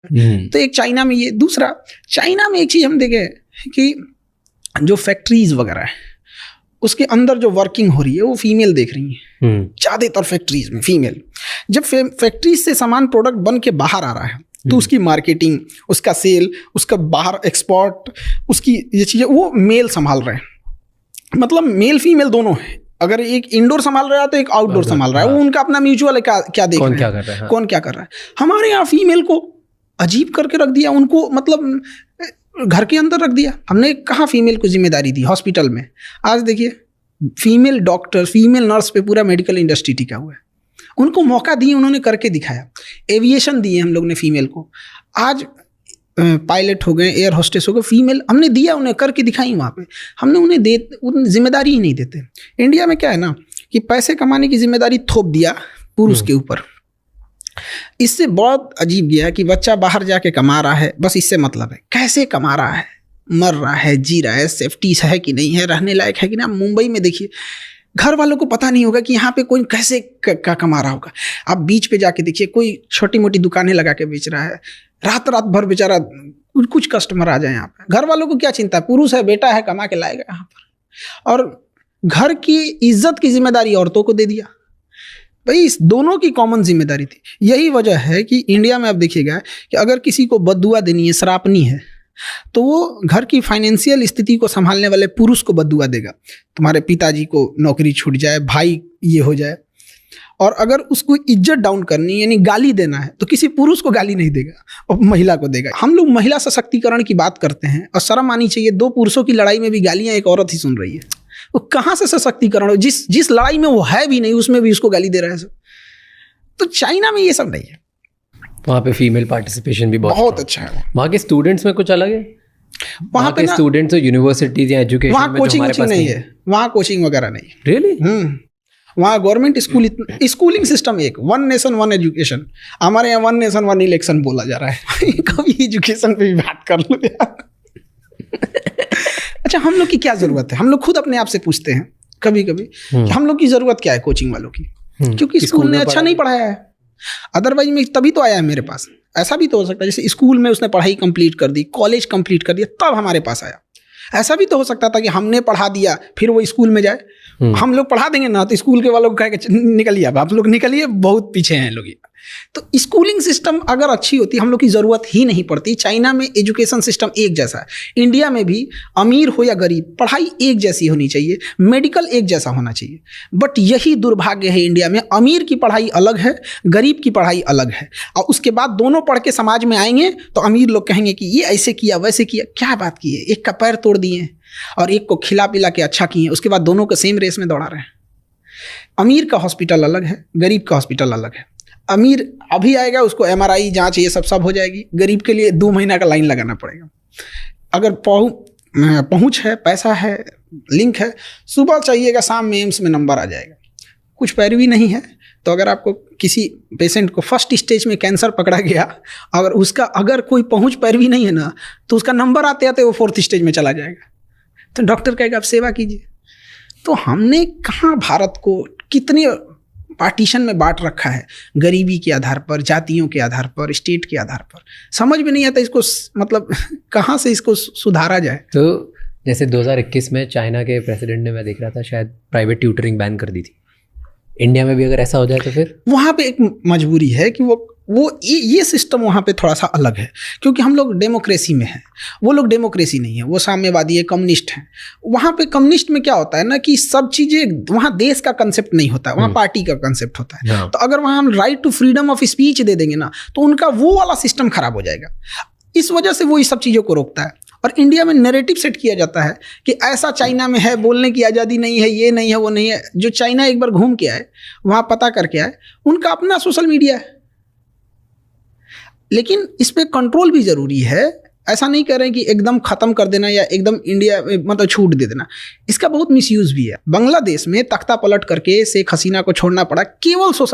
तो एक चाइना में ये, दूसरा चाइना में एक चीज़ हम देखे कि जो फैक्ट्रीज वगैरह है उसके अंदर जो वर्किंग हो रही है वो फीमेल देख रही है ज़्यादातर फैक्ट्रीज में फीमेल। जब फैक्ट्रीज से सामान प्रोडक्ट बन के बाहर आ रहा है तो उसकी मार्केटिंग, उसका सेल, उसका बाहर एक्सपोर्ट, उसकी ये चीज़ें वो मेल संभाल रहे हैं। मतलब मेल फीमेल दोनों है। अगर एक इंडोर संभाल रहा है तो एक आउटडोर संभाल रहा है। वो उनका अपना म्यूचुअल है, क्या देख रहे हैं, कौन क्या कर रहा है। हमारे यहाँ फीमेल को अजीब करके रख दिया, उनको मतलब घर के अंदर रख दिया। हमने कहाँ फीमेल को जिम्मेदारी दी हॉस्पिटल में। आज देखिए फीमेल डॉक्टर, फीमेल नर्स पे पूरा मेडिकल इंडस्ट्री टिका हुआ है। उनको मौका दिए, उन्होंने करके दिखाया। एविएशन दिए हम लोग ने फीमेल को। आज पायलट हो गए, एयर होस्टेस हो गए, फीमेल हमने दिया, उन्हें करके दिखाई। वहाँ पे हमने उन्हें जिम्मेदारी ही नहीं देते। इंडिया में क्या है ना कि पैसे कमाने की जिम्मेदारी थोप दिया पुरुष के ऊपर। इससे बहुत अजीब गया कि बच्चा बाहर जाके कमा रहा है, बस इससे मतलब है कैसे कमा रहा है, मर रहा है, जी रहा है, सेफ्टी है कि नहीं है, रहने लायक है कि ना। मुंबई में देखिए घर वालों को पता नहीं होगा कि यहाँ पे कोई कैसे कमा रहा होगा। आप बीच पे जाके देखिए, कोई छोटी मोटी दुकानें लगा के बेच रहा है, रात भर बेचारा कुछ कस्टमर आ जाए यहाँ पे। घर वालों को क्या चिंता है, पुरुष है, बेटा है, कमा के लाएगा यहाँ पर। और घर की इज्जत की जिम्मेदारी औरतों को दे दिया। भाई इस दोनों की कॉमन जिम्मेदारी थी। यही वजह है कि इंडिया में आप देखिएगा कि अगर किसी को बद्दुआ देनी है, श्रापनी है, तो वो घर की फाइनेंशियल स्थिति को संभालने वाले पुरुष को बद्दुआ देगा। तुम्हारे पिताजी को नौकरी छूट जाए, भाई ये हो जाए। और अगर उसको इज्जत डाउन करनी यानी गाली देना है तो किसी पुरुष को गाली नहीं देगा, और महिला को देगा। हम लोग महिला सशक्तिकरण की बात करते हैं और शर्म आनी चाहिए। दो पुरुषों की लड़ाई में भी गालियां एक औरत ही सुन रही है। वो कहाँ से सशक्तिकरण हो? जिस लड़ाई में वो है भी नहीं उसमें भी उसको गाली दे रहा है सब। तो चाइना में ये सब नहीं है। वहाँ पे फीमेल पार्टिसिपेशन भी बहुत अच्छा है। वहाँ के स्टूडेंट्स में कुछ अलग है। वहाँ पे स्टूडेंट्स यूनिवर्सिटीज या एजुकेशन वहाँ कोचिंग नहीं है, वहाँ कोचिंग वगैरह नहीं। रियली? वहाँ गवर्नमेंट स्कूलिंग सिस्टम एक, वन नेशन वन एजुकेशन। हमारे यहाँ वन नेशन वन इलेक्शन बोला जा रहा है। कभी एजुकेशन पे भी बात कर लो यार। अच्छा, हम लोग की क्या जरूरत है? हम लोग खुद अपने आप से पूछते हैं कभी कभी कि हम लोग की जरूरत क्या है कोचिंग वालों की? क्योंकि स्कूल ने अच्छा नहीं पढ़ाया है। अदरवाइज में तभी तो आया है मेरे पास। ऐसा भी तो हो सकता है जैसे स्कूल में उसने पढ़ाई कंप्लीट कर दी, कॉलेज कंप्लीट कर दिया, तब हमारे पास आया। ऐसा भी तो हो सकता था कि हमने पढ़ा दिया फिर वो स्कूल में जाए। हम लोग पढ़ा देंगे ना तो स्कूल के वालों को कहेंगे निकलिए, अब आप लोग निकलिए, बहुत पीछे हैं लोग। तो स्कूलिंग सिस्टम अगर अच्छी होती हम लोग की ज़रूरत ही नहीं पड़ती। चाइना में एजुकेशन सिस्टम एक जैसा है। इंडिया में भी अमीर हो या गरीब पढ़ाई एक जैसी होनी चाहिए, मेडिकल एक जैसा होना चाहिए। बट यही दुर्भाग्य है इंडिया में, अमीर की पढ़ाई अलग है, गरीब की पढ़ाई अलग है। और उसके बाद दोनों पढ़ के समाज में आएंगे तो अमीर लोग कहेंगे कि ये ऐसे किया वैसे किया। क्या बात की है? एक का पैर तोड़ दिए और एक को खिला पिला के अच्छा किए, उसके बाद दोनों को सेम रेस में दौड़ा रहे हैं। अमीर का हॉस्पिटल अलग है, गरीब का हॉस्पिटल अलग है। अमीर अभी आएगा, उसको MRI जांच ये सब हो जाएगी। गरीब के लिए 2 महीना का लाइन लगाना पड़ेगा। अगर पहुंच है, पैसा है, लिंक है, सुबह चाहिएगा, शाम में एम्स में नंबर आ जाएगा। कुछ पैरवी नहीं है तो अगर आपको किसी पेशेंट को फर्स्ट स्टेज में कैंसर पकड़ा गया, अगर कोई पहुंच पैरवी नहीं है ना तो उसका नंबर आते आते वो 4th स्टेज में चला जाएगा। तो डॉक्टर कहेगा आप सेवा कीजिए। तो हमने कहाँ भारत को कितने पार्टीशन में बांट रखा है, गरीबी के आधार पर, जातियों के आधार पर, स्टेट के आधार पर। समझ में नहीं आता इसको, मतलब कहाँ से इसको सुधारा जाए। तो जैसे 2021 में चाइना के प्रेसिडेंट ने, मैं देख रहा था, शायद प्राइवेट ट्यूटरिंग बैन कर दी थी। इंडिया में भी अगर ऐसा हो जाए तो फिर वहाँ पे एक मजबूरी है कि वो ये सिस्टम वहाँ पे थोड़ा सा अलग है, क्योंकि हम लोग डेमोक्रेसी में हैं, वो लोग डेमोक्रेसी नहीं है, वो साम्यवादी है, कम्युनिस्ट हैं। वहाँ पे कम्युनिस्ट में क्या होता है ना कि सब चीज़ें, वहाँ देश का कंसेप्ट नहीं होता है, वहाँ पार्टी का कंसेप्ट होता है। तो अगर वहाँ हम right to freedom of speech दे देंगे ना तो उनका वो वाला सिस्टम खराब हो जाएगा। इस वजह से वो इस सब चीज़ों को रोकता है। और इंडिया में नैरेटिव सेट किया जाता है कि ऐसा चाइना में है, बोलने की आज़ादी नहीं है, ये नहीं है, वो नहीं है। जो चाइना एक बार घूम के आए, वहाँ पता करके आए, उनका अपना सोशल मीडिया है। लेकिन इस पर कंट्रोल भी ज़रूरी है। ऐसा नहीं कह रहे हैं कि एकदम ख़त्म कर देना या एकदम इंडिया मतलब छूट दे देना। इसका बहुत मिसयूज़ भी है। बांग्लादेश में तख्ता पलट करके शेख हसीना को छोड़ना पड़ा केवल सोशल